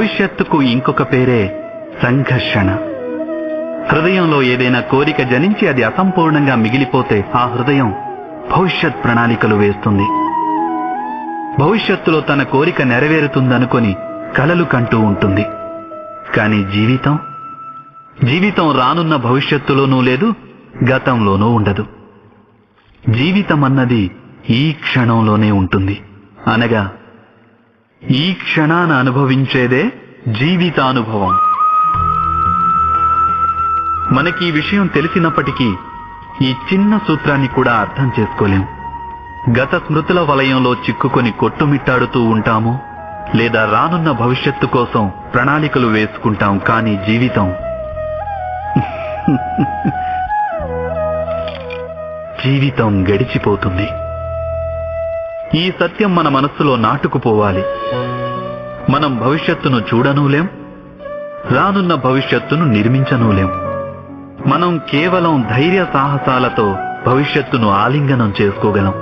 భవిష్యత్తుకు ఇంకొక పేరే సంఘర్షణ. హృదయంలో ఏదైనా కోరిక జనించి అది అసంపూర్ణంగా మిగిలిపోతే ఆ హృదయం భవిష్యత్ ప్రణాళికలు వేస్తుంది. భవిష్యత్తులో తన కోరిక నెరవేరుతుందనుకొని కలలు కంటూ ఉంటుంది. కాని జీవితం రానున్న భవిష్యత్తులోనూ లేదు, గతంలోనూ ఉండదు. జీవితం అన్నది ఈ క్షణంలోనే ఉంటుంది. అనగా ఈ క్షణాన అనుభవించేదే జీవితానుభవం. మనకి ఈ విషయం తెలిసినప్పటికీ ఈ చిన్న సూత్రాన్ని కూడా అర్థం చేసుకోలేం. గత స్మృతుల వలయంలో చిక్కుకొని కొట్టుమిట్టాడుతూ ఉంటాము, లేదా రానున్న భవిష్యత్తు కోసం ప్రణాళికలు వేసుకుంటాం. కానీ జీవితం గడిచిపోతుంది. ఈ సత్యం మన మనస్సులో నాటుకుపోవాలి. మనం భవిష్యత్తును చూడనూలేం, రానున్న భవిష్యత్తును నిర్మించనూలేం. మనం కేవలం ధైర్య సాహసాలతో భవిష్యత్తును ఆలింగనం చేసుకోగలం.